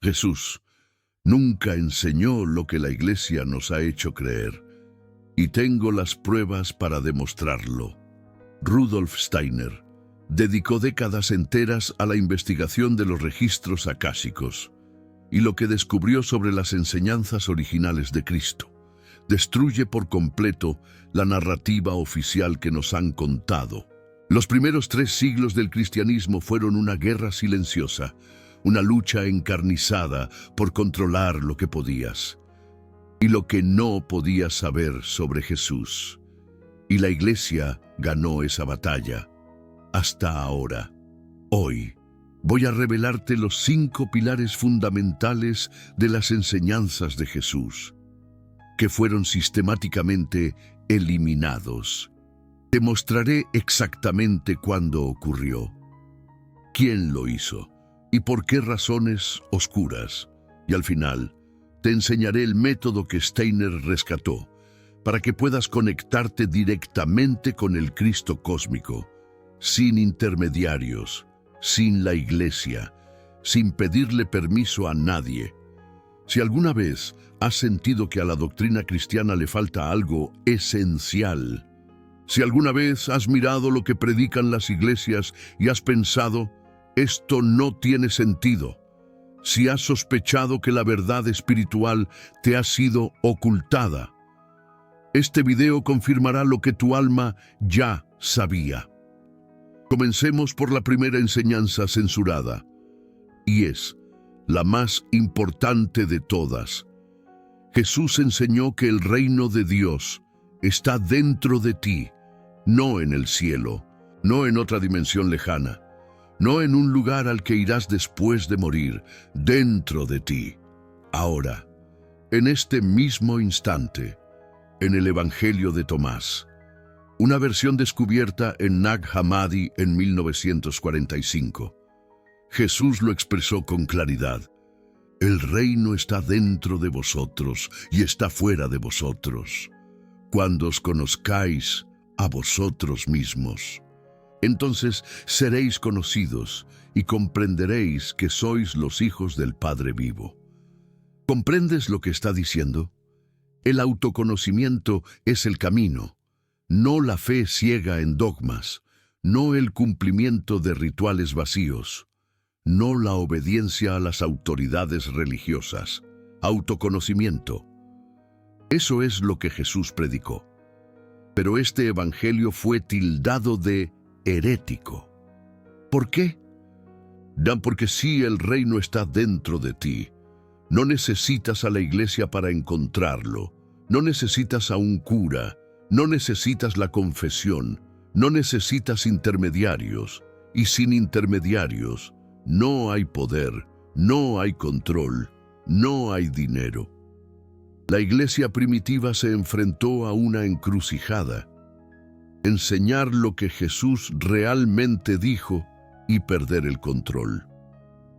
Jesús nunca enseñó lo que la Iglesia nos ha hecho creer, y tengo las pruebas para demostrarlo. Rudolf Steiner dedicó décadas enteras a la investigación de los registros akáshicos, y lo que descubrió sobre las enseñanzas originales de Cristo destruye por completo la narrativa oficial que nos han contado. Los primeros 3 siglos del cristianismo fueron una guerra silenciosa, una lucha encarnizada por controlar lo que podías y lo que no podías saber sobre Jesús. Y la Iglesia ganó esa batalla. Hasta ahora. Hoy voy a revelarte los 5 pilares fundamentales de las enseñanzas de Jesús, que fueron sistemáticamente eliminados. Te mostraré exactamente cuándo ocurrió, quién lo hizo y por qué razones oscuras. Y al final, te enseñaré el método que Steiner rescató para que puedas conectarte directamente con el Cristo cósmico, sin intermediarios, sin la Iglesia, sin pedirle permiso a nadie. Si alguna vez has sentido que a la doctrina cristiana le falta algo esencial, si alguna vez has mirado lo que predican las iglesias y has pensado, esto no tiene sentido, si has sospechado que la verdad espiritual te ha sido ocultada, este video confirmará lo que tu alma ya sabía. Comencemos por la primera enseñanza censurada, y es la más importante de todas. Jesús enseñó que el reino de Dios está dentro de ti, no en el cielo, no en otra dimensión lejana, no en un lugar al que irás después de morir, dentro de ti. Ahora, en este mismo instante, en el Evangelio de Tomás, una versión descubierta en Nag Hammadi en 1945, Jesús lo expresó con claridad. El reino está dentro de vosotros y está fuera de vosotros. Cuando os conozcáis a vosotros mismos, entonces seréis conocidos y comprenderéis que sois los hijos del Padre vivo. ¿Comprendes lo que está diciendo? El autoconocimiento es el camino, no la fe ciega en dogmas, no el cumplimiento de rituales vacíos, no la obediencia a las autoridades religiosas. Autoconocimiento. Eso es lo que Jesús predicó. Pero este evangelio fue tildado de herético. ¿Por qué? Porque si el reino está dentro de ti, no necesitas a la iglesia para encontrarlo, no necesitas a un cura, no necesitas la confesión, no necesitas intermediarios, y sin intermediarios no hay poder, no hay control, no hay dinero. La iglesia primitiva se enfrentó a una encrucijada: enseñar lo que Jesús realmente dijo y perder el control,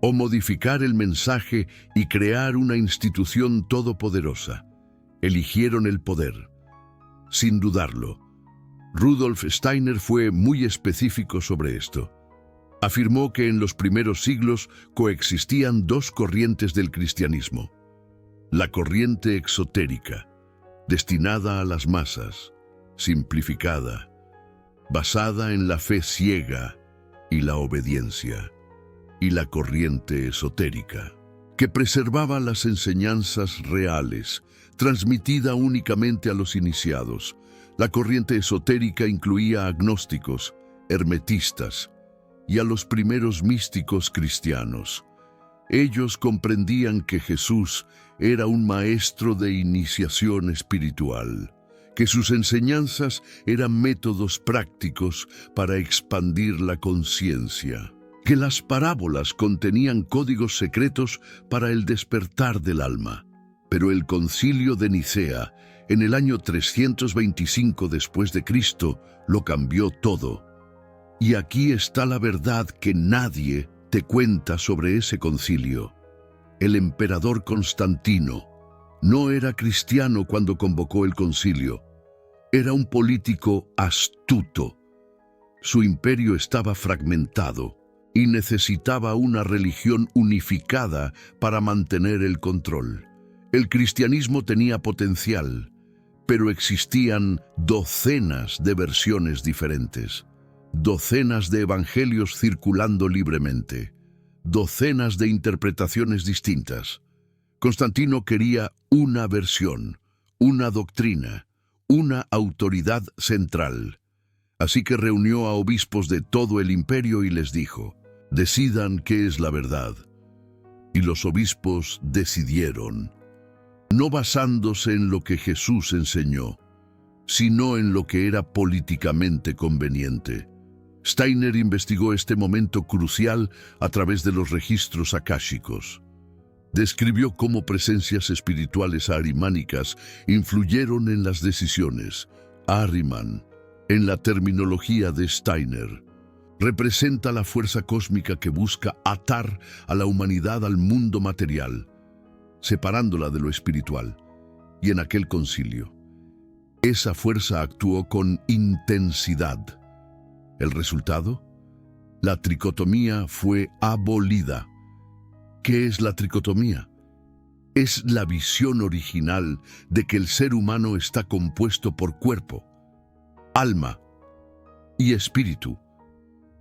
o modificar el mensaje y crear una institución todopoderosa. Eligieron el poder. Sin dudarlo, Rudolf Steiner fue muy específico sobre esto. Afirmó que en los primeros siglos coexistían 2 corrientes del cristianismo: la corriente exotérica, destinada a las masas, simplificada, basada en la fe ciega y la obediencia, y la corriente esotérica, que preservaba las enseñanzas reales, transmitida únicamente a los iniciados. La corriente esotérica incluía a agnósticos, hermetistas y a los primeros místicos cristianos. Ellos comprendían que Jesús era un maestro de iniciación espiritual, que sus enseñanzas eran métodos prácticos para expandir la conciencia, que las parábolas contenían códigos secretos para el despertar del alma. Pero el Concilio de Nicea, en el año 325 después de Cristo, lo cambió todo. Y aquí está la verdad que nadie te cuenta sobre ese concilio. El emperador Constantino no era cristiano cuando convocó el concilio. Era un político astuto. Su imperio estaba fragmentado y necesitaba una religión unificada para mantener el control. El cristianismo tenía potencial, pero existían docenas de versiones diferentes, docenas de evangelios circulando libremente, docenas de interpretaciones distintas. Constantino quería una versión, una doctrina, una autoridad central. Así que reunió a obispos de todo el imperio y les dijo: decidan qué es la verdad. Y los obispos decidieron, no basándose en lo que Jesús enseñó, sino en lo que era políticamente conveniente. Steiner investigó este momento crucial a través de los registros akáshicos. Describió cómo presencias espirituales ahrimánicas influyeron en las decisiones. Ahriman, en la terminología de Steiner, representa la fuerza cósmica que busca atar a la humanidad al mundo material, separándola de lo espiritual. Y en aquel concilio, esa fuerza actuó con intensidad. ¿El resultado? La tricotomía fue abolida. ¿Qué es la tricotomía? Es la visión original de que el ser humano está compuesto por cuerpo, alma y espíritu,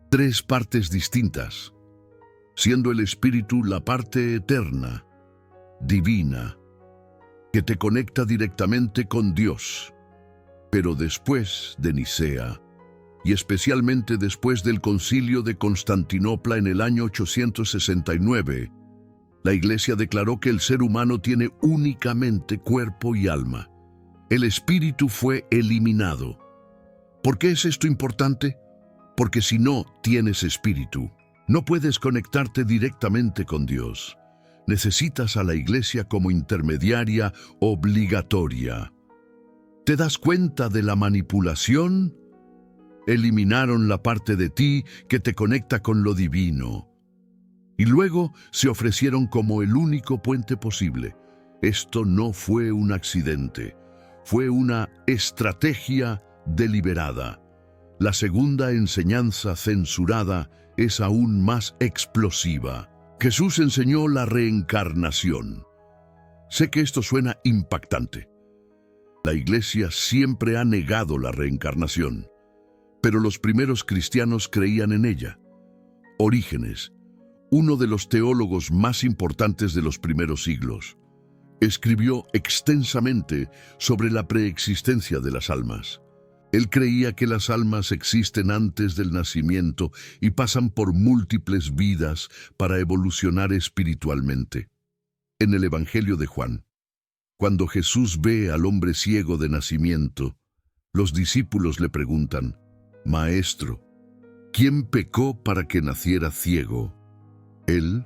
tres partes distintas, siendo el espíritu la parte eterna, divina, que te conecta directamente con Dios. Pero después de Nicea, y especialmente después del Concilio de Constantinopla en el año 869, la Iglesia declaró que el ser humano tiene únicamente cuerpo y alma. El espíritu fue eliminado. ¿Por qué es esto importante? Porque si no tienes espíritu, no puedes conectarte directamente con Dios. Necesitas a la Iglesia como intermediaria obligatoria. ¿Te das cuenta de la manipulación? Eliminaron la parte de ti que te conecta con lo divino. Y luego se ofrecieron como el único puente posible. Esto no fue un accidente, fue una estrategia deliberada. La segunda enseñanza censurada es aún más explosiva. Jesús enseñó la reencarnación. Sé que esto suena impactante. La Iglesia siempre ha negado la reencarnación, pero los primeros cristianos creían en ella. Orígenes, uno de los teólogos más importantes de los primeros siglos, escribió extensamente sobre la preexistencia de las almas. Él creía que las almas existen antes del nacimiento y pasan por múltiples vidas para evolucionar espiritualmente. En el Evangelio de Juan, cuando Jesús ve al hombre ciego de nacimiento, los discípulos le preguntan: Maestro, ¿quién pecó para que naciera ciego? ¿Él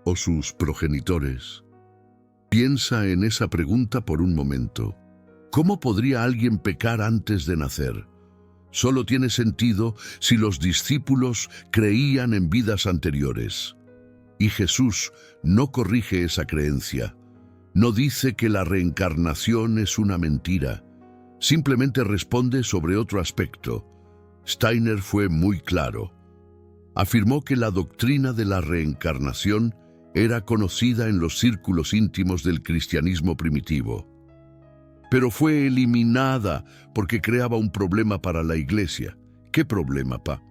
o sus progenitores? Piensa en esa pregunta por un momento. ¿Cómo podría alguien pecar antes de nacer? Solo tiene sentido si los discípulos creían en vidas anteriores. Y Jesús no corrige esa creencia. No dice que la reencarnación es una mentira. Simplemente responde sobre otro aspecto. Steiner fue muy claro. Afirmó que la doctrina de la reencarnación era conocida en los círculos íntimos del cristianismo primitivo, pero fue eliminada porque creaba un problema para la Iglesia. ¿Qué problema, pa?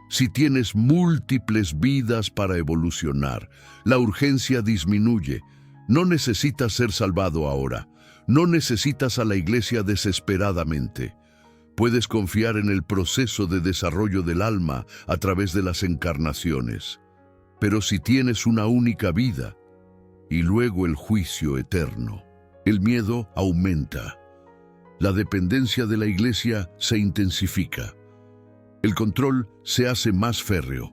Si tienes múltiples vidas para evolucionar, la urgencia disminuye. No necesitas ser salvado ahora. No necesitas a la Iglesia desesperadamente. Puedes confiar en el proceso de desarrollo del alma a través de las encarnaciones. Pero si tienes una única vida y luego el juicio eterno, el miedo aumenta. La dependencia de la Iglesia se intensifica. El control se hace más férreo.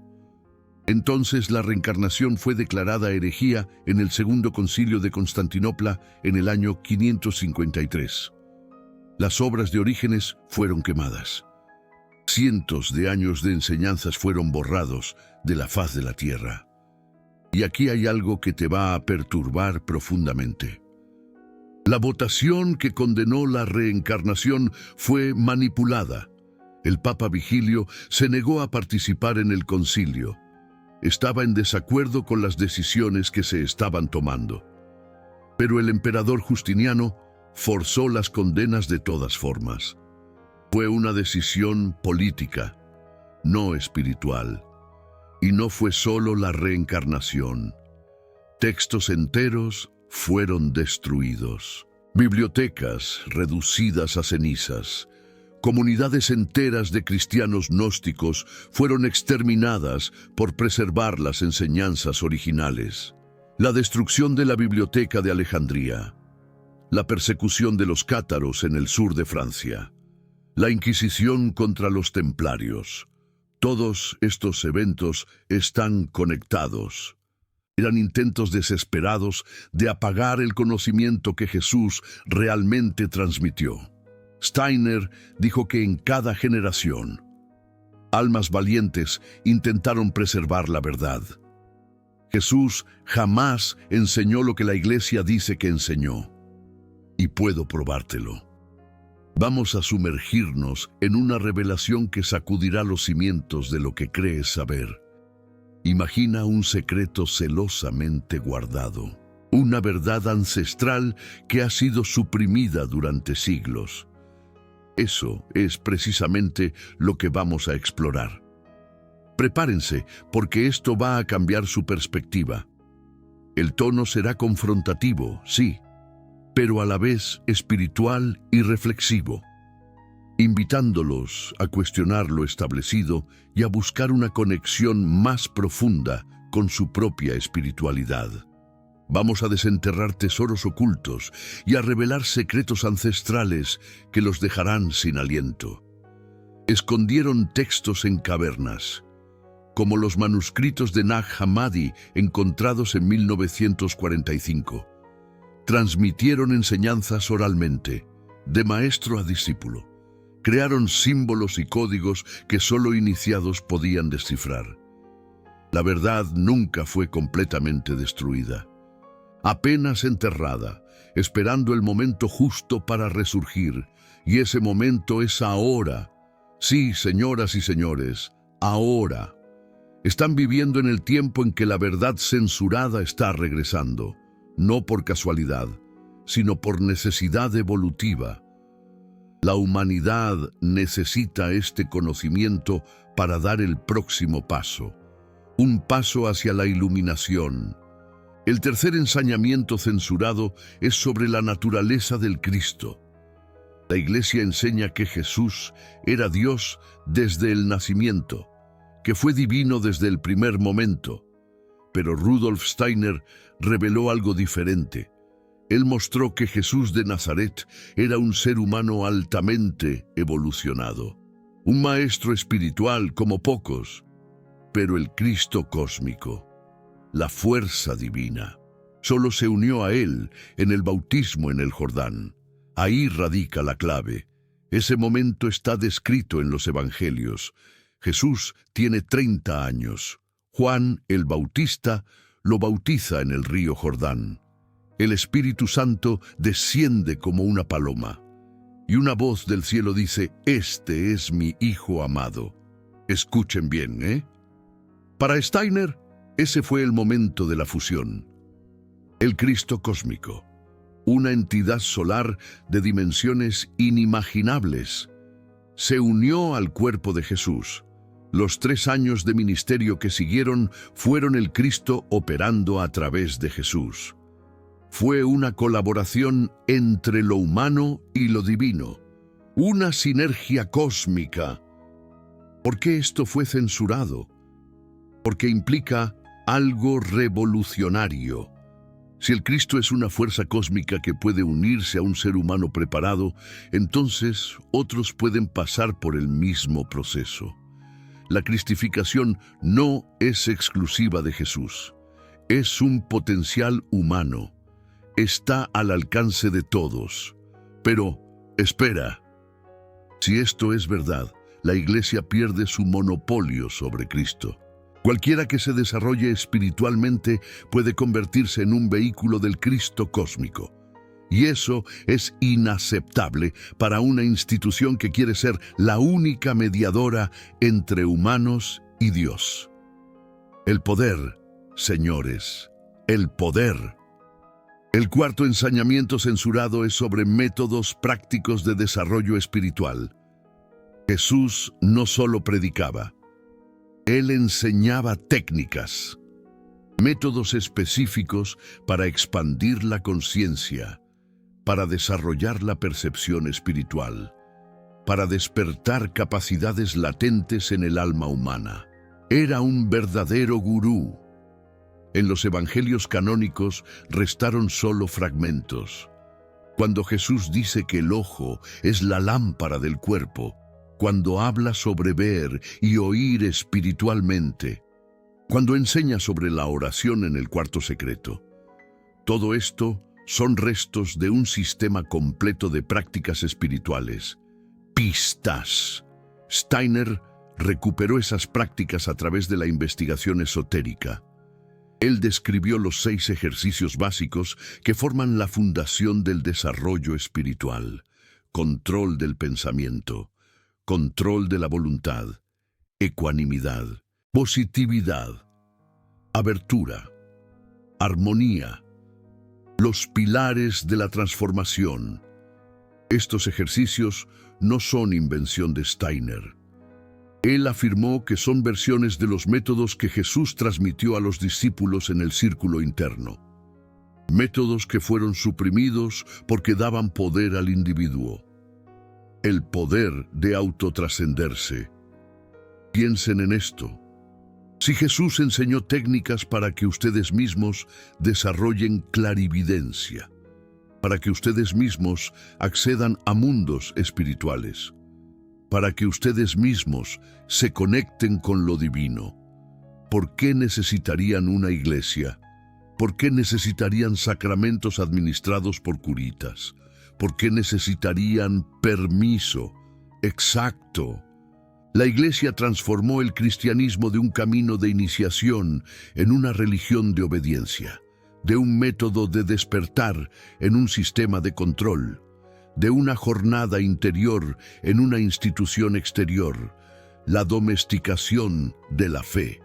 Entonces la reencarnación fue declarada herejía en el Segundo Concilio de Constantinopla en el año 553. Las obras de Orígenes fueron quemadas. Cientos de años de enseñanzas fueron borrados de la faz de la tierra. Y aquí hay algo que te va a perturbar profundamente. La votación que condenó la reencarnación fue manipulada. El Papa Vigilio se negó a participar en el concilio. estaba en desacuerdo con las decisiones que se estaban tomando. Pero el emperador Justiniano forzó las condenas de todas formas. Fue una decisión política, no espiritual. Y no fue solo la reencarnación. Textos enteros fueron destruidos. Bibliotecas reducidas a cenizas. Comunidades enteras de cristianos gnósticos fueron exterminadas por preservar las enseñanzas originales. La destrucción de la Biblioteca de Alejandría. La persecución de los cátaros en el sur de Francia. La Inquisición contra los templarios. Todos estos eventos están conectados. Eran intentos desesperados de apagar el conocimiento que Jesús realmente transmitió. Steiner dijo que en cada generación, almas valientes intentaron preservar la verdad. Jesús jamás enseñó lo que la Iglesia dice que enseñó. Y puedo probártelo. Vamos a sumergirnos en una revelación que sacudirá los cimientos de lo que crees saber. Imagina un secreto celosamente guardado, una verdad ancestral que ha sido suprimida durante siglos. Eso es precisamente lo que vamos a explorar. Prepárense, porque esto va a cambiar su perspectiva. El tono será confrontativo, sí, pero a la vez espiritual y reflexivo, invitándolos a cuestionar lo establecido y a buscar una conexión más profunda con su propia espiritualidad. Vamos a desenterrar tesoros ocultos y a revelar secretos ancestrales que los dejarán sin aliento. Escondieron textos en cavernas, como los manuscritos de Nag Hammadi encontrados en 1945. Transmitieron enseñanzas oralmente, de maestro a discípulo. Crearon símbolos y códigos que solo iniciados podían descifrar. La verdad nunca fue completamente destruida. Apenas enterrada, esperando el momento justo para resurgir, y ese momento es ahora. Sí, señoras y señores, ahora. Están viviendo en el tiempo en que la verdad censurada está regresando. No por casualidad, sino por necesidad evolutiva. La humanidad necesita este conocimiento para dar el próximo paso, un paso hacia la iluminación. El tercer ensañamiento censurado es sobre la naturaleza del Cristo. La Iglesia enseña que Jesús era Dios desde el nacimiento, que fue divino desde el primer momento. Pero Rudolf Steiner reveló algo diferente. Él mostró que Jesús de Nazaret era un ser humano altamente evolucionado, un maestro espiritual como pocos, pero el Cristo cósmico, la fuerza divina, solo se unió a él en el bautismo en el Jordán. Ahí radica la clave. Ese momento está descrito en los Evangelios. Jesús tiene 30 años. Juan el Bautista lo bautiza en el río Jordán. El Espíritu Santo desciende como una paloma, y una voz del cielo dice: «Este es mi Hijo amado». Escuchen bien, ¿eh? Para Steiner, ese fue el momento de la fusión. El Cristo cósmico, una entidad solar de dimensiones inimaginables, se unió al cuerpo de Jesús. Los 3 años de ministerio que siguieron fueron el Cristo operando a través de Jesús. Fue una colaboración entre lo humano y lo divino, una sinergia cósmica. ¿Por qué esto fue censurado? Porque implica algo revolucionario. Si el Cristo es una fuerza cósmica que puede unirse a un ser humano preparado, entonces otros pueden pasar por el mismo proceso. La cristificación no es exclusiva de Jesús. Es un potencial humano. Está al alcance de todos. Pero, espera. Si esto es verdad, la Iglesia pierde su monopolio sobre Cristo. Cualquiera que se desarrolle espiritualmente puede convertirse en un vehículo del Cristo cósmico. Y eso es inaceptable para una institución que quiere ser la única mediadora entre humanos y Dios. El poder, señores, el poder. El cuarto ensañamiento censurado es sobre métodos prácticos de desarrollo espiritual. Jesús no solo predicaba, Él enseñaba técnicas, métodos específicos para expandir la conciencia, para desarrollar la percepción espiritual, para despertar capacidades latentes en el alma humana. Era un verdadero gurú. En los evangelios canónicos restaron solo fragmentos. Cuando Jesús dice que el ojo es la lámpara del cuerpo, cuando habla sobre ver y oír espiritualmente, cuando enseña sobre la oración en el cuarto secreto. Todo esto son restos de un sistema completo de prácticas espirituales. Pistas. Steiner recuperó esas prácticas a través de la investigación esotérica. Él describió los 6 ejercicios básicos que forman la fundación del desarrollo espiritual: control del pensamiento, control de la voluntad, ecuanimidad, positividad, abertura, armonía, los pilares de la transformación. Estos ejercicios no son invención de Steiner. Él afirmó que son versiones de los métodos que Jesús transmitió a los discípulos en el círculo interno. Métodos que fueron suprimidos porque daban poder al individuo. El poder de autotrascenderse. Piensen en esto. Si Jesús enseñó técnicas para que ustedes mismos desarrollen clarividencia, para que ustedes mismos accedan a mundos espirituales, para que ustedes mismos se conecten con lo divino, ¿por qué necesitarían una iglesia? ¿Por qué necesitarían sacramentos administrados por curitas? ¿Por qué necesitarían permiso? Exacto. La iglesia transformó el cristianismo de un camino de iniciación en una religión de obediencia, de un método de despertar en un sistema de control, de una jornada interior en una institución exterior, la domesticación de la fe.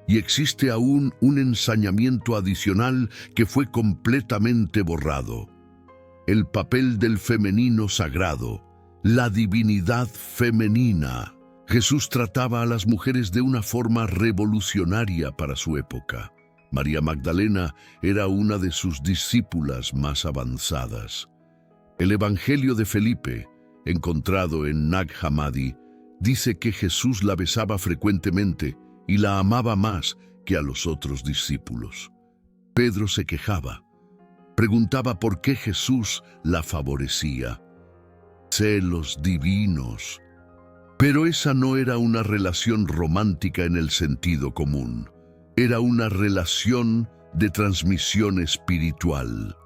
Y existe aún un ensañamiento adicional que fue completamente borrado: el papel del femenino sagrado, la divinidad femenina. Jesús trataba a las mujeres de una forma revolucionaria para su época. María Magdalena era una de sus discípulas más avanzadas. El Evangelio de Felipe, encontrado en Nag Hammadi, dice que Jesús la besaba frecuentemente y la amaba más que a los otros discípulos. Pedro se quejaba. Preguntaba por qué Jesús la favorecía. Celos divinos. Pero esa no era una relación romántica en el sentido común. Era una relación de transmisión espiritual.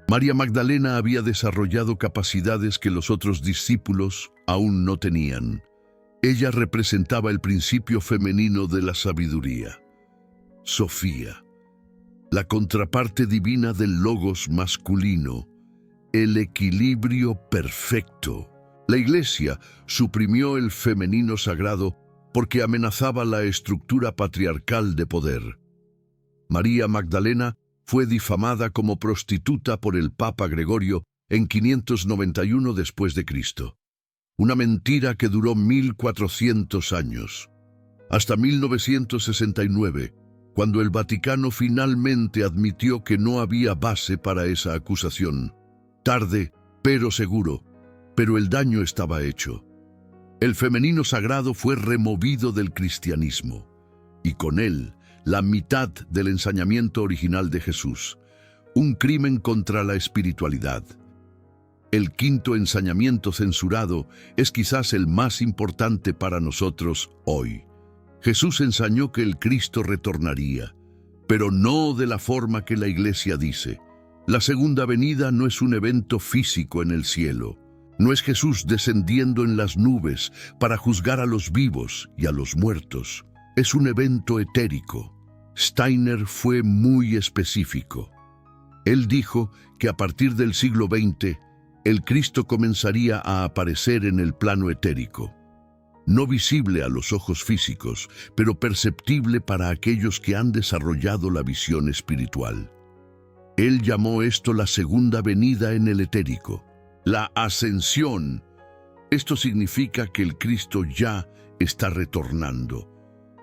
María Magdalena había desarrollado capacidades que los otros discípulos aún no tenían. Ella representaba el principio femenino de la sabiduría. Sofía, la contraparte divina del logos masculino, el equilibrio perfecto. La Iglesia suprimió el femenino sagrado porque amenazaba la estructura patriarcal de poder. María Magdalena fue difamada como prostituta por el Papa Gregorio en 591 después de Cristo. Una mentira que duró 1400 años. Hasta 1969, cuando el Vaticano finalmente admitió que no había base para esa acusación. Tarde, pero seguro, pero el daño estaba hecho. El femenino sagrado fue removido del cristianismo, y con él la mitad del ensañamiento original de Jesús, un crimen contra la espiritualidad. El quinto ensañamiento censurado es quizás el más importante para nosotros hoy. Jesús enseñó que el Cristo retornaría, pero no de la forma que la Iglesia dice. La segunda venida no es un evento físico en el cielo. No es Jesús descendiendo en las nubes para juzgar a los vivos y a los muertos. Es un evento etérico. Steiner fue muy específico. Él dijo que a partir del siglo XX, el Cristo comenzaría a aparecer en el plano etérico. no visible a los ojos físicos, pero perceptible para aquellos que han desarrollado la visión espiritual. Él llamó esto la segunda venida en el etérico, la ascensión. Esto significa que el Cristo ya está retornando,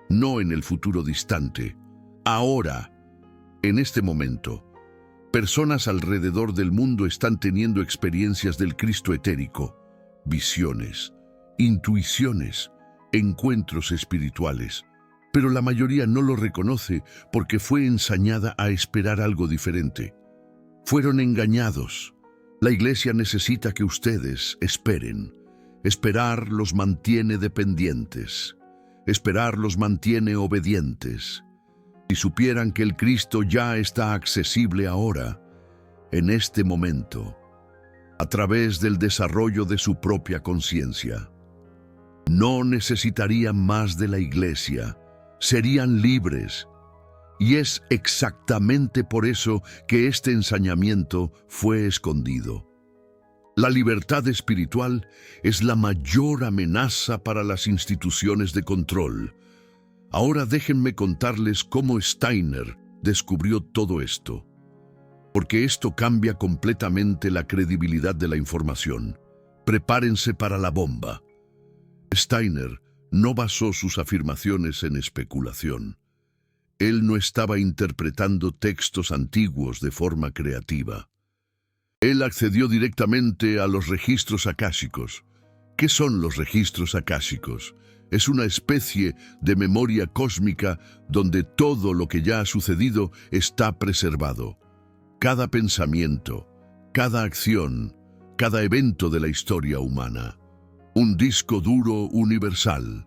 no en el futuro distante, ahora, en este momento. Personas alrededor del mundo están teniendo experiencias del Cristo etérico, visiones, intuiciones, encuentros espirituales, pero la mayoría no lo reconoce porque fue ensañada a esperar algo diferente. Fueron engañados. La Iglesia necesita que ustedes esperen. Esperar los mantiene dependientes. Esperar los mantiene obedientes. Si supieran que el Cristo ya está accesible ahora, en este momento, a través del desarrollo de su propia conciencia, no necesitarían más de la Iglesia, serían libres. Y es exactamente por eso que este ensañamiento fue escondido. La libertad espiritual es la mayor amenaza para las instituciones de control. Ahora déjenme contarles cómo Steiner descubrió todo esto, porque esto cambia completamente la credibilidad de la información. Prepárense para la bomba. Steiner no basó sus afirmaciones en especulación. Él no estaba interpretando textos antiguos de forma creativa. Él accedió directamente a los registros akáshicos. ¿Qué son los registros akáshicos? Es una especie de memoria cósmica donde todo lo que ya ha sucedido está preservado. Cada pensamiento, cada acción, cada evento de la historia humana. Un disco duro universal.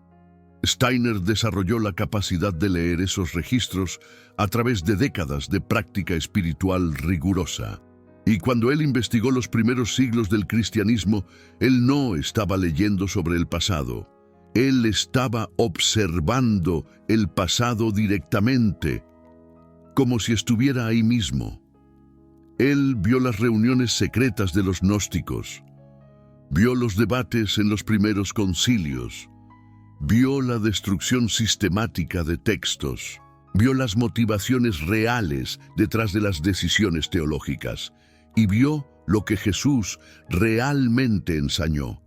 Steiner desarrolló la capacidad de leer esos registros a través de décadas de práctica espiritual rigurosa. Y cuando él investigó los primeros siglos del cristianismo, él no estaba leyendo sobre el pasado. Él estaba observando el pasado directamente, como si estuviera ahí mismo. Él vio las reuniones secretas de los gnósticos, vio los debates en los primeros concilios, vio la destrucción sistemática de textos, vio las motivaciones reales detrás de las decisiones teológicas y vio lo que Jesús realmente enseñó,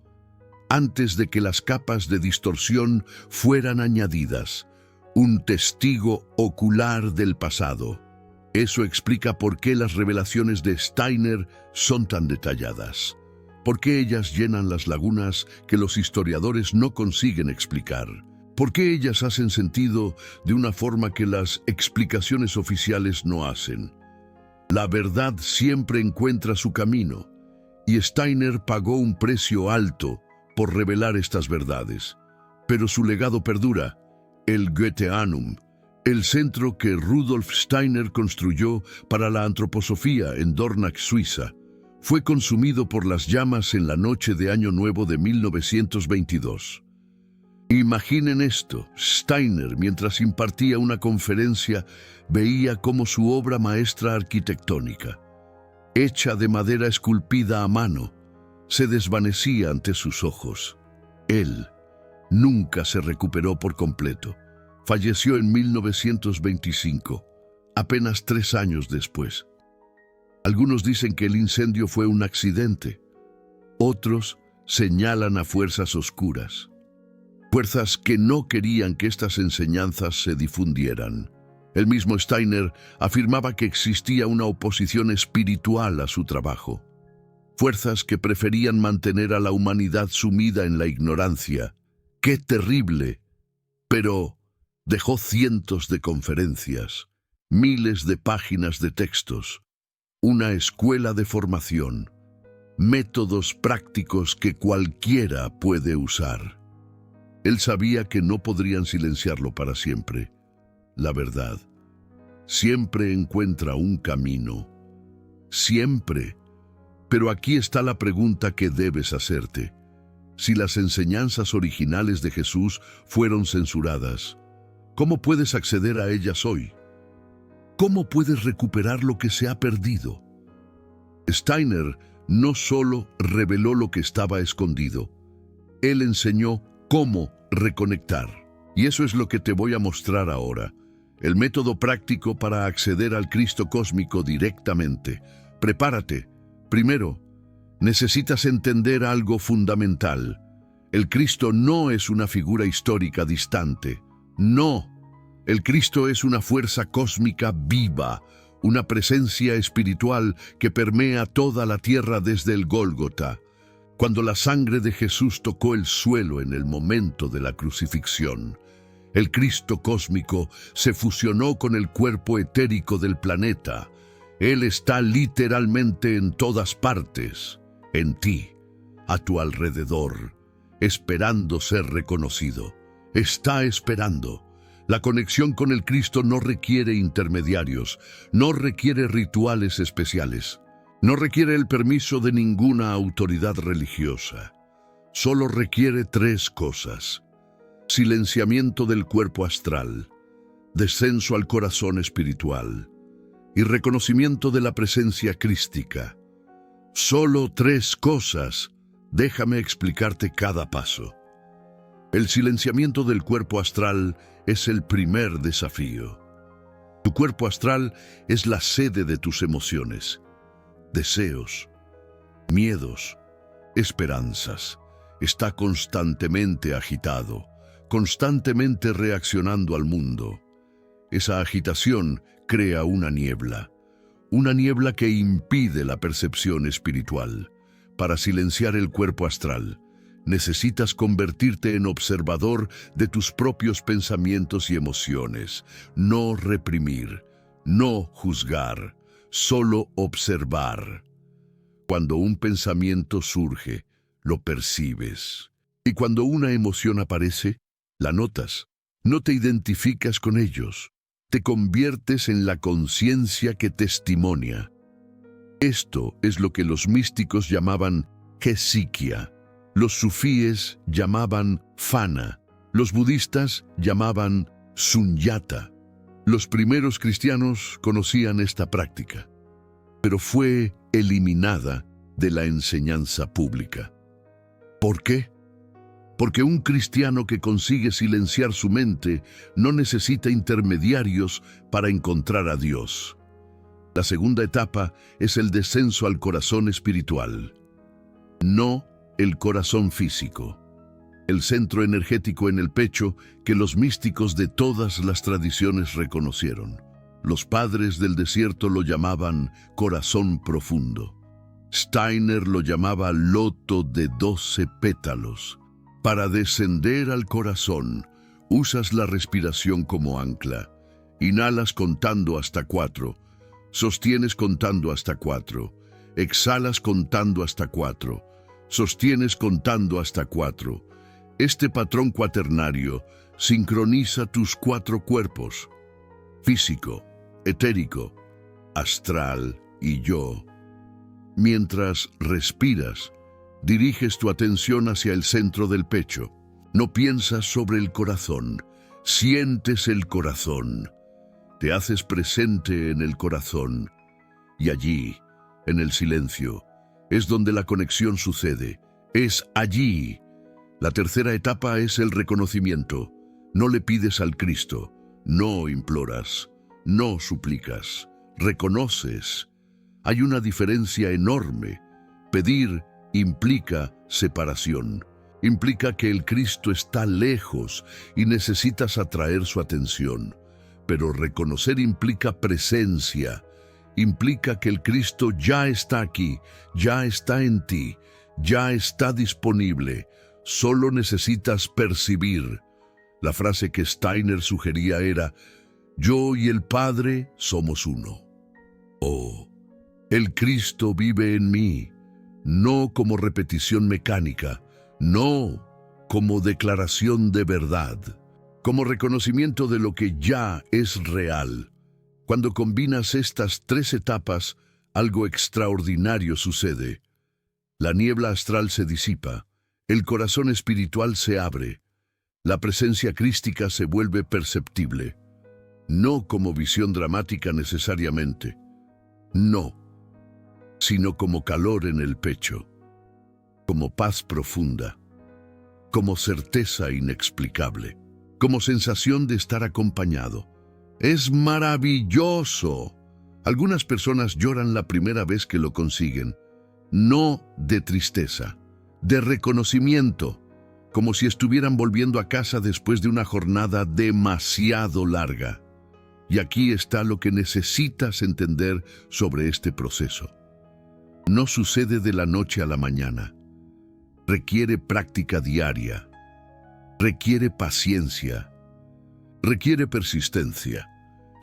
antes de que las capas de distorsión fueran añadidas, un testigo ocular del pasado. Eso explica por qué las revelaciones de Steiner son tan detalladas. ¿Por qué ellas llenan las lagunas que los historiadores no consiguen explicar? ¿Por qué ellas hacen sentido de una forma que las explicaciones oficiales no hacen? La verdad siempre encuentra su camino, y Steiner pagó un precio alto por revelar estas verdades. Pero su legado perdura, el Goetheanum, el centro que Rudolf Steiner construyó para la antroposofía en Dornach, Suiza, fue consumido por las llamas en la noche de Año Nuevo de 1922. Imaginen esto: Steiner, mientras impartía una conferencia, veía cómo su obra maestra arquitectónica, hecha de madera esculpida a mano, se desvanecía ante sus ojos. Él nunca se recuperó por completo. Falleció en 1925, apenas 3 años después. Algunos dicen que el incendio fue un accidente. Otros señalan a fuerzas oscuras. Fuerzas que no querían que estas enseñanzas se difundieran. El mismo Steiner afirmaba que existía una oposición espiritual a su trabajo. Fuerzas que preferían mantener a la humanidad sumida en la ignorancia. ¡Qué terrible! Pero dejó cientos de conferencias, miles de páginas de textos, una escuela de formación, métodos prácticos que cualquiera puede usar. Él sabía que no podrían silenciarlo para siempre. La verdad siempre encuentra un camino. Siempre. Pero aquí está la pregunta que debes hacerte. Si las enseñanzas originales de Jesús fueron censuradas, ¿cómo puedes acceder a ellas hoy? ¿Cómo puedes recuperar lo que se ha perdido? Steiner no solo reveló lo que estaba escondido, él enseñó cómo reconectar. Y eso es lo que te voy a mostrar ahora. El método práctico para acceder al Cristo cósmico directamente. Prepárate. Primero, necesitas entender algo fundamental. El Cristo no es una figura histórica distante. No. El Cristo es una fuerza cósmica viva, una presencia espiritual que permea toda la tierra desde el Gólgota. Cuando la sangre de Jesús tocó el suelo en el momento de la crucifixión, el Cristo cósmico se fusionó con el cuerpo etérico del planeta. Él está literalmente en todas partes, en ti, a tu alrededor, esperando ser reconocido. Está esperando. La conexión con el Cristo no requiere intermediarios, no requiere rituales especiales, no requiere el permiso de ninguna autoridad religiosa. Solo requiere tres cosas: silenciamiento del cuerpo astral, descenso al corazón espiritual y reconocimiento de la presencia crística. Solo tres cosas. Déjame explicarte cada paso. El silenciamiento del cuerpo astral es el primer desafío. Tu cuerpo astral es la sede de tus emociones, deseos, miedos, esperanzas. Está constantemente agitado, constantemente reaccionando al mundo. Esa agitación crea una niebla que impide la percepción espiritual. Para silenciar el cuerpo astral, necesitas convertirte en observador de tus propios pensamientos y emociones. No reprimir, no juzgar, solo observar. Cuando un pensamiento surge, lo percibes. Y cuando una emoción aparece, la notas. No te identificas con ellos. Te conviertes en la conciencia que testimonia. Esto es lo que los místicos llamaban Hesychia. Los sufíes llamaban Fana, los budistas llamaban Sunyata. Los primeros cristianos conocían esta práctica, pero fue eliminada de la enseñanza pública. ¿Por qué? Porque un cristiano que consigue silenciar su mente no necesita intermediarios para encontrar a Dios. La segunda etapa es el descenso al corazón espiritual, no el corazón físico, el centro energético en el pecho que los místicos de todas las tradiciones reconocieron. Los padres del desierto lo llamaban corazón profundo. Steiner lo llamaba loto de 12 pétalos. Para descender al corazón, usas la respiración como ancla. Inhalas contando hasta 4, sostienes contando hasta 4, exhalas contando hasta 4. Sostienes contando hasta 4. Este patrón cuaternario sincroniza tus 4 cuerpos: físico, etérico, astral y yo. Mientras respiras, diriges tu atención hacia el centro del pecho. No piensas sobre el corazón, sientes el corazón. Te haces presente en el corazón y allí, en el silencio, es donde la conexión sucede. Es allí. La tercera etapa es el reconocimiento. No le pides al Cristo, no imploras, no suplicas, reconoces. Hay una diferencia enorme. Pedir implica separación. Implica que el Cristo está lejos y necesitas atraer su atención. Pero reconocer implica presencia. Implica que el Cristo ya está aquí, ya está en ti, ya está disponible. Solo necesitas percibir. La frase que Steiner sugería era: yo y el Padre somos uno. Oh, el Cristo vive en mí, no como repetición mecánica, no como declaración de verdad, como reconocimiento de lo que ya es real. Cuando combinas estas 3 etapas, algo extraordinario sucede. La niebla astral se disipa, el corazón espiritual se abre, la presencia crística se vuelve perceptible. No como visión dramática necesariamente, no, sino como calor en el pecho, como paz profunda. como certeza inexplicable, como sensación de estar acompañado. Es maravilloso. Algunas personas lloran la primera vez que lo consiguen, no de tristeza, de reconocimiento, como si estuvieran volviendo a casa después de una jornada demasiado larga. Y aquí está lo que necesitas entender sobre este proceso. No sucede de la noche a la mañana. Requiere práctica diaria, requiere paciencia, requiere persistencia.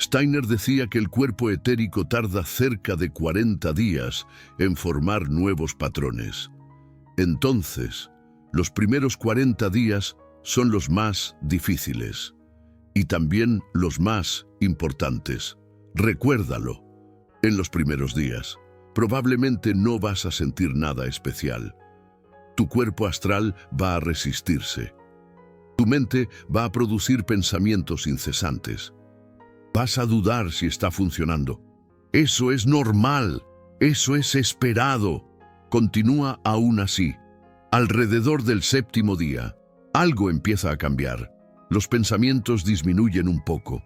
Steiner decía que el cuerpo etérico tarda cerca de 40 días en formar nuevos patrones. Entonces, los primeros 40 días son los más difíciles y también los más importantes. Recuérdalo, en los primeros días probablemente no vas a sentir nada especial. Tu cuerpo astral va a resistirse. Tu mente va a producir pensamientos incesantes. Vas a dudar si está funcionando. Eso es normal, eso es esperado. Continúa aún así. Alrededor del 7º día, algo empieza a cambiar. Los pensamientos disminuyen un poco.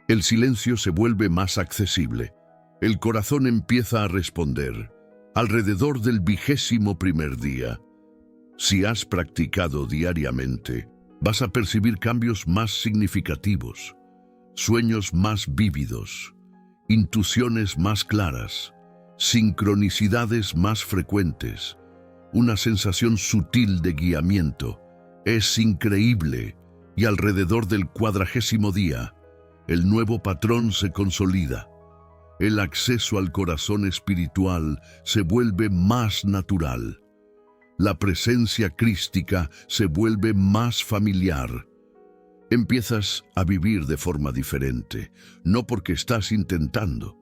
El silencio se vuelve más accesible. El corazón empieza a responder. Alrededor del 21º día, si has practicado diariamente, vas a percibir cambios más significativos, sueños más vívidos, intuiciones más claras, sincronicidades más frecuentes, una sensación sutil de guiamiento. Es increíble, y alrededor del 40º día, el nuevo patrón se consolida. El acceso al corazón espiritual se vuelve más natural. La presencia crística se vuelve más familiar. Empiezas a vivir de forma diferente, no porque estás intentando,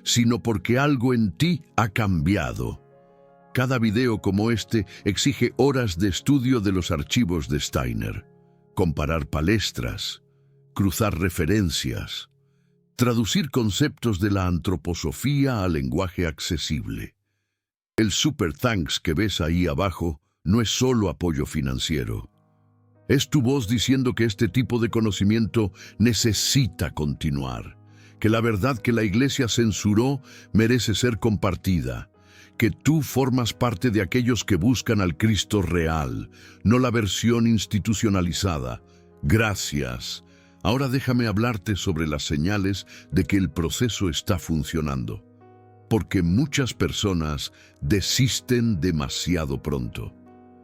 sino porque algo en ti ha cambiado. Cada video como este exige horas de estudio de los archivos de Steiner, comparar palestras, cruzar referencias, traducir conceptos de la antroposofía al lenguaje accesible. El super thanks que ves ahí abajo no es solo apoyo financiero. Es tu voz diciendo que este tipo de conocimiento necesita continuar, que la verdad que la Iglesia censuró merece ser compartida, que tú formas parte de aquellos que buscan al Cristo real, no la versión institucionalizada. Gracias. Ahora déjame hablarte sobre las señales de que el proceso está funcionando. Porque muchas personas desisten demasiado pronto.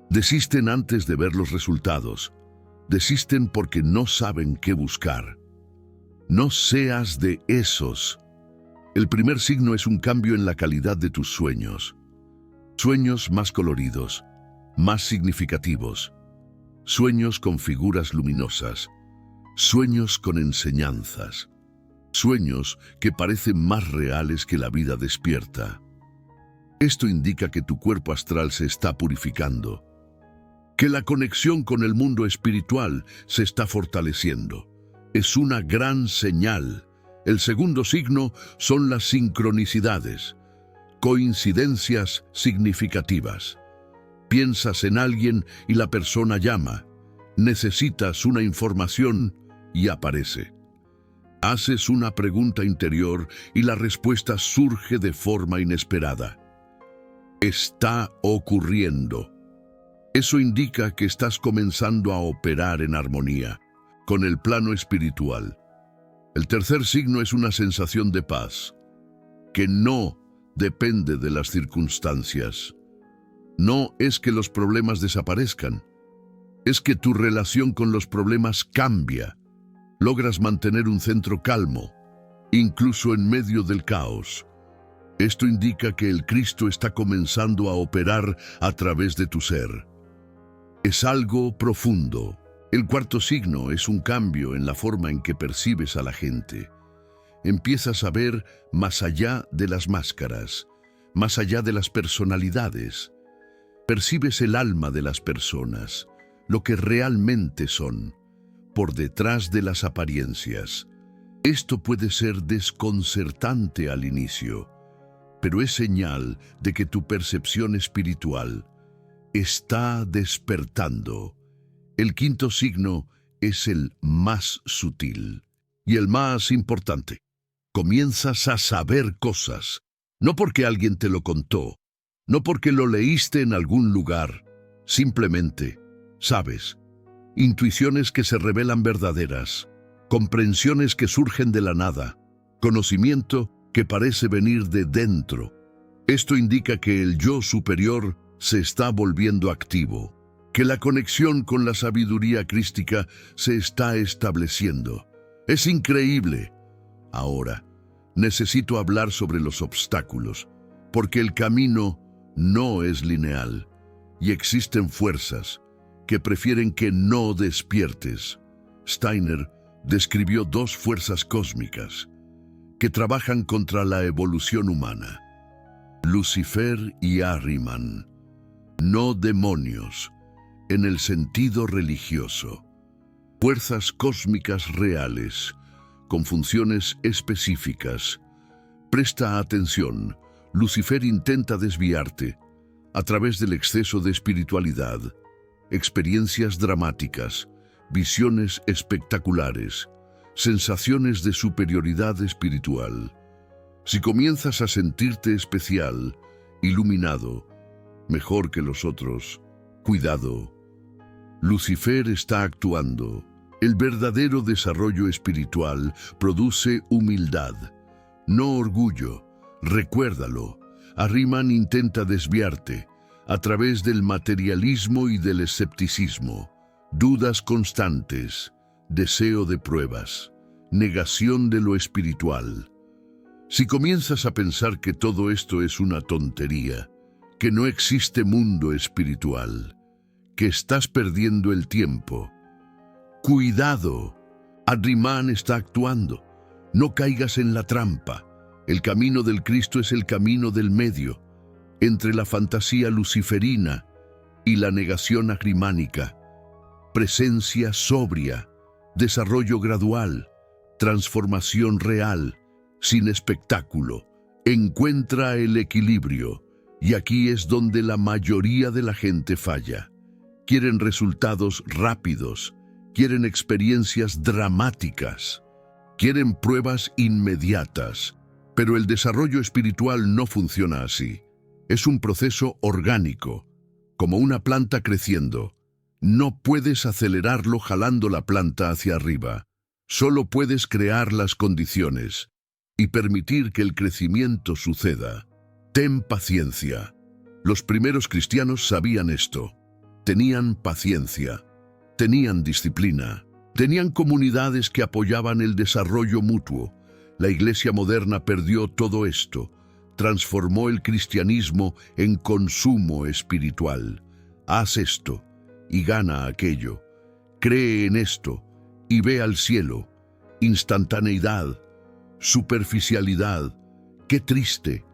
Desisten antes de ver los resultados. Desisten porque no saben qué buscar. No seas de esos. El primer signo es un cambio en la calidad de tus sueños. Sueños más coloridos, más significativos. Sueños con figuras luminosas. Sueños con enseñanzas. Sueños que parecen más reales que la vida despierta. Esto indica que tu cuerpo astral se está purificando, que la conexión con el mundo espiritual se está fortaleciendo. Es una gran señal. El segundo signo son las sincronicidades, coincidencias significativas. Piensas en alguien y la persona llama. Necesitas una información y aparece. Haces una pregunta interior y la respuesta surge de forma inesperada. Está ocurriendo. Eso indica que estás comenzando a operar en armonía con el plano espiritual. El tercer signo es una sensación de paz, que no depende de las circunstancias. No es que los problemas desaparezcan, es que tu relación con los problemas cambia. Logras mantener un centro calmo, incluso en medio del caos. Esto indica que el Cristo está comenzando a operar a través de tu ser. Es algo profundo. El cuarto signo es un cambio en la forma en que percibes a la gente. Empiezas a ver más allá de las máscaras, más allá de las personalidades. Percibes el alma de las personas, lo que realmente son, por detrás de las apariencias. Esto puede ser desconcertante al inicio, pero es señal de que tu percepción espiritual está despertando. El quinto signo es el más sutil y el más importante. Comienzas a saber cosas, no porque alguien te lo contó, no porque lo leíste en algún lugar, simplemente sabes. Intuiciones que se revelan verdaderas, comprensiones que surgen de la nada, conocimiento que parece venir de dentro. Esto indica que el yo superior se está volviendo activo, que la conexión con la sabiduría crística se está estableciendo. Es increíble. Ahora, necesito hablar sobre los obstáculos, porque el camino no es lineal y existen fuerzas que prefieren que no despiertes. Steiner describió dos fuerzas cósmicas que trabajan contra la evolución humana: Lucifer y Ahriman, no demonios en el sentido religioso. Fuerzas cósmicas reales, con funciones específicas. Presta atención, Lucifer intenta desviarte a través del exceso de espiritualidad, experiencias dramáticas, visiones espectaculares, sensaciones de superioridad espiritual. Si comienzas a sentirte especial, iluminado, mejor que los otros, cuidado. Lucifer está actuando. El verdadero desarrollo espiritual produce humildad, no orgullo. Recuérdalo. Ahriman intenta desviarte a través del materialismo y del escepticismo, dudas constantes, deseo de pruebas, negación de lo espiritual. Si comienzas a pensar que todo esto es una tontería, que no existe mundo espiritual, que estás perdiendo el tiempo, cuidado, Ahriman está actuando. No caigas en la trampa. El camino del Cristo es el camino del medio, entre la fantasía luciferina y la negación ahrimánica. Presencia sobria, desarrollo gradual, transformación real, sin espectáculo. Encuentra el equilibrio, y aquí es donde la mayoría de la gente falla. Quieren resultados rápidos, quieren experiencias dramáticas, quieren pruebas inmediatas, pero el desarrollo espiritual no funciona así. Es un proceso orgánico, como una planta creciendo. No puedes acelerarlo jalando la planta hacia arriba. Solo puedes crear las condiciones y permitir que el crecimiento suceda. Ten paciencia. Los primeros cristianos sabían esto. Tenían paciencia, tenían disciplina, tenían comunidades que apoyaban el desarrollo mutuo. La Iglesia moderna perdió todo esto. Transformó el cristianismo en consumo espiritual. Haz esto y gana aquello. Cree en esto y ve al cielo. Instantaneidad, superficialidad. Qué triste,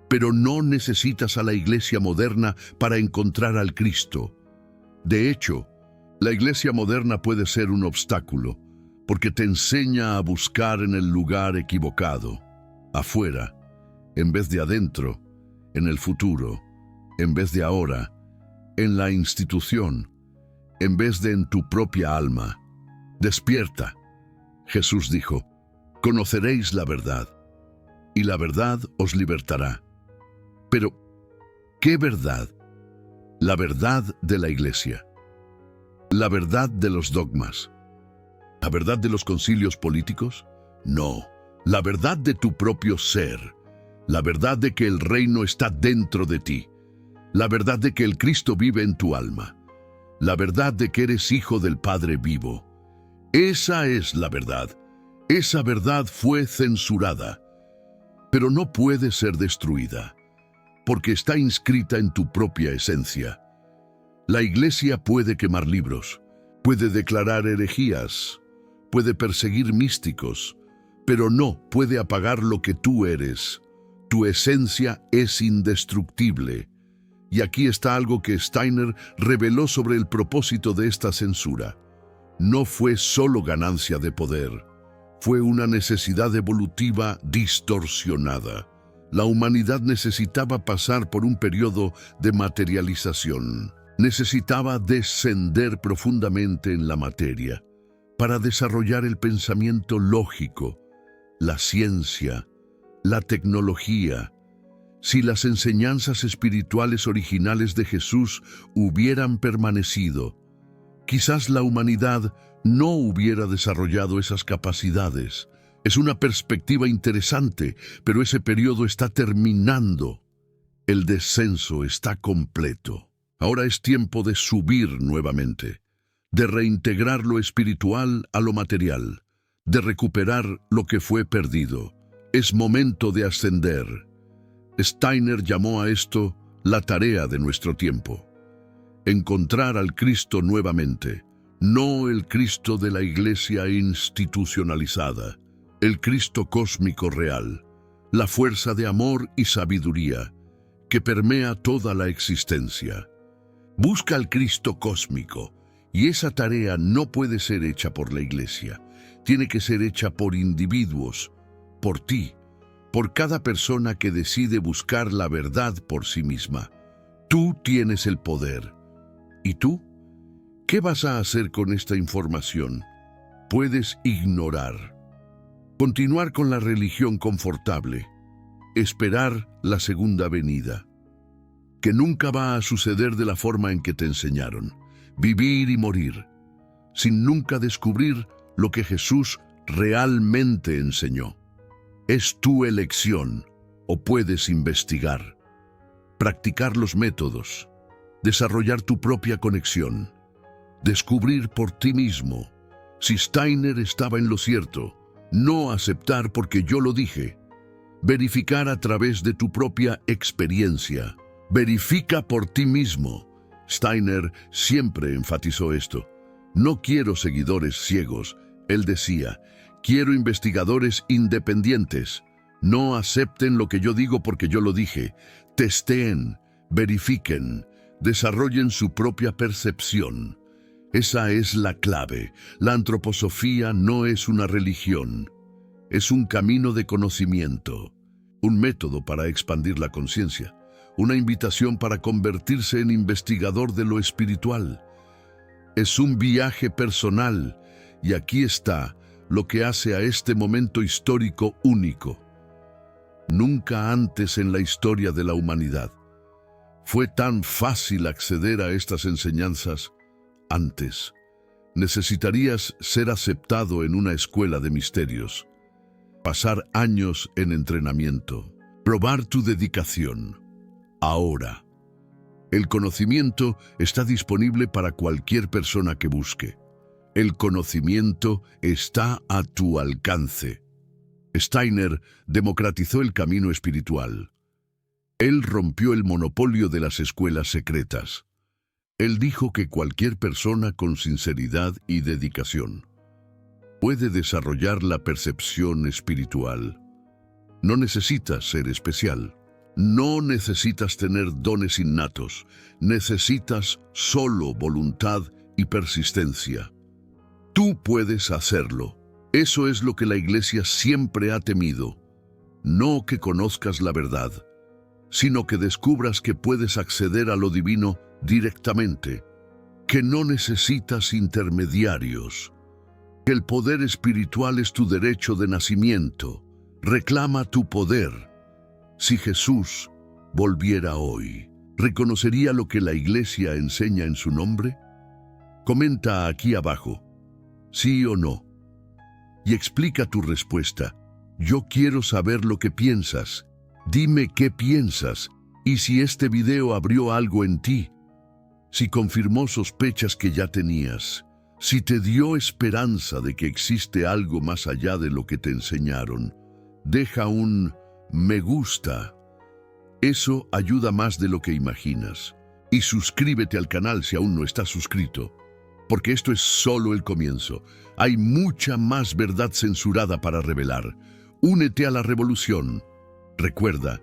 pero no necesitas a la Iglesia moderna para encontrar al Cristo. De hecho, la Iglesia moderna puede ser un obstáculo, porque te enseña a buscar en el lugar equivocado, afuera, en vez de adentro, en el futuro, en vez de ahora, en la institución, en vez de en tu propia alma. Despierta. Jesús dijo: conoceréis la verdad, y la verdad os libertará. Pero, ¿qué verdad? La verdad de la Iglesia. La verdad de los dogmas. ¿La verdad de los concilios políticos? No. La verdad de tu propio ser. La verdad de que el reino está dentro de ti. La verdad de que el Cristo vive en tu alma. La verdad de que eres hijo del Padre vivo. Esa es la verdad. Esa verdad fue censurada, pero no puede ser destruida, porque está inscrita en tu propia esencia. La Iglesia puede quemar libros, puede declarar herejías, puede perseguir místicos, pero no puede apagar lo que tú eres. Tu esencia es indestructible. Y aquí está algo que Steiner reveló sobre el propósito de esta censura. No fue solo ganancia de poder, fue una necesidad evolutiva distorsionada. La humanidad necesitaba pasar por un periodo de materialización. Necesitaba descender profundamente en la materia para desarrollar el pensamiento lógico, la ciencia, la tecnología. Si las enseñanzas espirituales originales de Jesús hubieran permanecido, quizás la humanidad no hubiera desarrollado esas capacidades. Es una perspectiva interesante, pero ese periodo está terminando. El descenso está completo. Ahora es tiempo de subir nuevamente, de reintegrar lo espiritual a lo material, de recuperar lo que fue perdido. Es momento de ascender. Steiner llamó a esto la tarea de nuestro tiempo. Encontrar al Cristo nuevamente, no el Cristo de la Iglesia institucionalizada, el Cristo cósmico real, la fuerza de amor y sabiduría que permea toda la existencia. Busca al Cristo cósmico, y esa tarea no puede ser hecha por la Iglesia. Tiene que ser hecha por individuos, por ti, por cada persona que decide buscar la verdad por sí misma. Tú tienes el poder. ¿Y tú? ¿Qué vas a hacer con esta información? Puedes ignorar, continuar con la religión confortable, esperar la segunda venida, que nunca va a suceder de la forma en que te enseñaron, vivir y morir, sin nunca descubrir lo que Jesús realmente enseñó. Es tu elección, o puedes investigar, practicar los métodos, desarrollar tu propia conexión, descubrir por ti mismo si Steiner estaba en lo cierto, no aceptar porque yo lo dije, verificar a través de tu propia experiencia. Verifica por ti mismo. Steiner siempre enfatizó esto. No quiero seguidores ciegos. Él decía, quiero investigadores independientes. No acepten lo que yo digo porque yo lo dije. Testeen, verifiquen, desarrollen su propia percepción. Esa es la clave. La antroposofía no es una religión. Es un camino de conocimiento, un método para expandir la conciencia. Una invitación para convertirse en investigador de lo espiritual. Es un viaje personal, y aquí está lo que hace a este momento histórico único. Nunca antes en la historia de la humanidad fue tan fácil acceder a estas enseñanzas. Antes, necesitarías ser aceptado en una escuela de misterios, pasar años en entrenamiento, probar tu dedicación. Ahora, el conocimiento está disponible para cualquier persona que busque. El conocimiento está a tu alcance. Steiner democratizó el camino espiritual. Él rompió el monopolio de las escuelas secretas. Él dijo que cualquier persona con sinceridad y dedicación puede desarrollar la percepción espiritual. No necesitas ser especial. No necesitas tener dones innatos, necesitas solo voluntad y persistencia. Tú puedes hacerlo. Eso es lo que la Iglesia siempre ha temido. No que conozcas la verdad, sino que descubras que puedes acceder a lo divino directamente, que no necesitas intermediarios, que el poder espiritual es tu derecho de nacimiento. Reclama tu poder. Si Jesús volviera hoy, ¿reconocería lo que la Iglesia enseña en su nombre? Comenta aquí abajo, sí o no, y explica tu respuesta. Yo quiero saber lo que piensas. Dime qué piensas, y si este video abrió algo en ti, si confirmó sospechas que ya tenías, si te dio esperanza de que existe algo más allá de lo que te enseñaron. Deja un me gusta. Eso ayuda más de lo que imaginas. Y suscríbete al canal si aún no estás suscrito, porque esto es solo el comienzo. Hay mucha más verdad censurada para revelar. Únete a la revolución. Recuerda,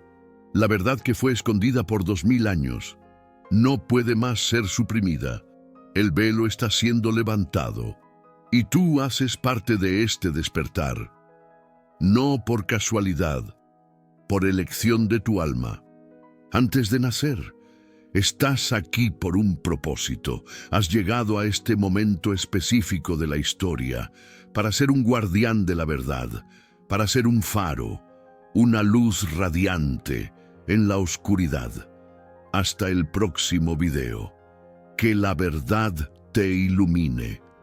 la verdad que fue escondida por 2000 años no puede más ser suprimida. El velo está siendo levantado, y tú haces parte de este despertar. No por casualidad, por elección de tu alma. Antes de nacer, Estás aquí por un propósito. Has llegado a este momento específico de la historia para ser un guardián de la verdad, para ser un faro, una luz radiante en la oscuridad. Hasta el próximo video. Que la verdad te ilumine.